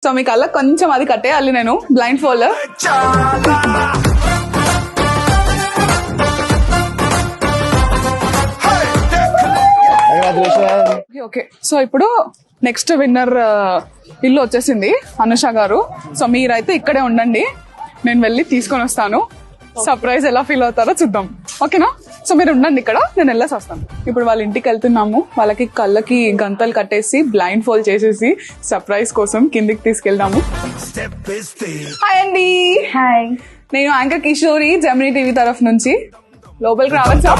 So మీ కళ్ళ కొంచెం అది కట్టేయాలి నేను బ్లైండ్ ఫోల్డ్. ఓకే సో ఇప్పుడు నెక్స్ట్ విన్నర్ ఇల్లు వచ్చేసింది అనుష గారు. సో మీరైతే ఇక్కడే ఉండండి, నేను వెళ్ళి తీసుకొని వస్తాను. సర్ప్రైజ్ ఎలా ఫీల్ అవుతారో చూద్దాం, ఓకేనా? సో మీరు ఉండండి ఇక్కడ, నేను వెళ్ళేసి వస్తాను. ఇప్పుడు వాళ్ళ ఇంటికి వెళ్తున్నాము, వాళ్ళకి కళ్ళకి గంతలు కట్టేసి బ్లైండ్ ఫోల్డ్ చేసేసి సర్ప్రైజ్ కోసం కిందికి తీసుకెళ్దాము. హాయ్ అండి. హాయ్, నేను యాంకర్ కిషోరి, జెమినీ టీవీ తరఫు నుంచి. లోపలికి రావచ్చా?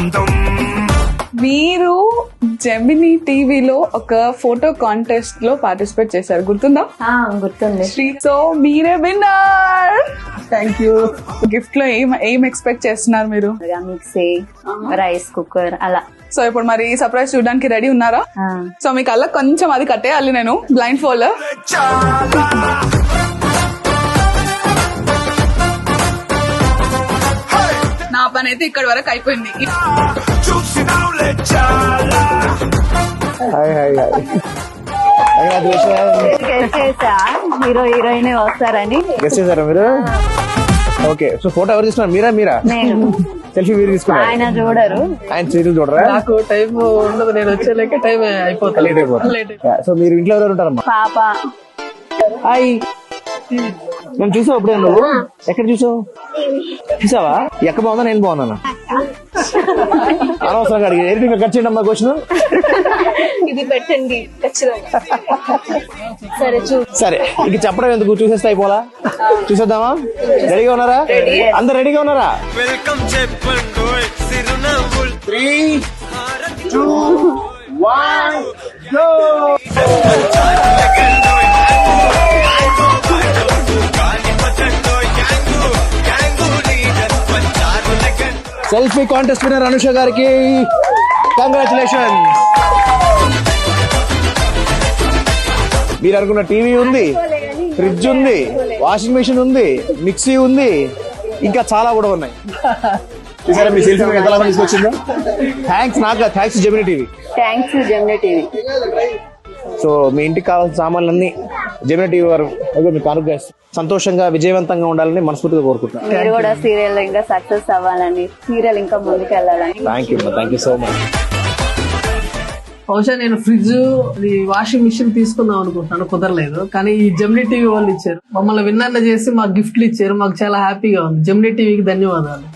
మీరు జెమినీ టీవీలో ఒక ఫోటో కాంటెస్ట్ లో పార్టిసిపేట్ చేశారు, గుర్తుందా? గుర్తుంది. సో మీరే విన్నర్. Thank you. గిఫ్ట్ లో ఏం ఎక్స్పెక్ట్ చేస్తున్నారు మీరు? మిక్సీ, రైస్ కుక్కర్ అలా. సో ఇప్పుడు మరి సర్ప్రైజ్ చూడడానికి రెడీ ఉన్నారా? సో మీ కళ్ళ కొంచెం అది కట్టేయాలి నేను బ్లైండ్ ఫోల్డ్. నా పని అయితే ఇక్కడ వరకు అయిపోయింది. హీరో హీరోయిన్ వస్తారని గెస్ట్ చేశారా మీరు? ఓకే, సో ఫోటో ఎవరు తీసుకున్నారు? మీరా? సెల్ఫీ మీరు తీసుకున్నారు? ఆయన చూడరు, ఆయన చేతులు చూడరా? నాకు టైం ఉండదు, నేను వచ్చేలేక టైం అయిపోతుంది, లేట్ అయిపోతుంది. సో మీరు ఇంట్లో ఎవరు ఉంటారమ్మా? పాప. హాయ్, నేను చూసావు అప్పుడే. నువ్వు ఎక్కడ చూసావా? ఎక్కడ బాగుందా నేను బాగున్నాను? అనవసరంగా అడిగి ఎడిటింగ్ కట్ చేయండి అమ్మా క్వశ్చన్. ఇది పెట్టండి సరే. సరే, ఇంక చెప్పడం ఎందుకు, చూసేస్తే అయిపోలా? చూసేద్దామా? రెడీగా ఉన్నారా? అందరు రెడీగా ఉన్నారా? వెల్కమ్ చెప్పండి. 3, 2, 1 go. Selfie contest winner Anusha గారికి కంగ్రాచులేషన్స్. మీరు అనుకున్న టీవీ ఉంది, ఫ్రిడ్జ్ ఉంది, వాషింగ్ మెషిన్ ఉంది, మిక్సీ ఉంది, ఇంకా చాలా కూడా ఉన్నాయి. చూసారా మీ సెల్ఫీ ఎంత లాభం తీసుకొచ్చిందో? Thanks Gemini TV. Thanks Gemini TV. So మీ ఇంటికి కావాల్సిన సామాన్లన్నీ జెమినీ టీవీ వారు మీకు కానుక సంతోషంగా విజయవంతంగా ఉండాలని మనస్ఫూర్తిగా కోరుకుంటున్నాను. మీరు కూడా సీరియల్ ఇంకా సక్సెస్ అవ్వాలని, సీరియల్ ఇంకా ముందుకు వెళ్ళాలని. Thank you so much. బహుశా నేను ఫ్రిడ్జ్, వాషింగ్ మిషన్ తీసుకుందాం అనుకుంటున్నాను, కుదరలేదు. కానీ ఈ జెమినీ టీవీ వాళ్ళు ఇచ్చారు, మమ్మల్ని విన్నర్ చేసి మాకు గిఫ్ట్లు ఇచ్చారు. మాకు చాలా హ్యాపీగా ఉంది. జెమినీ టీవీకి ధన్యవాదాలు.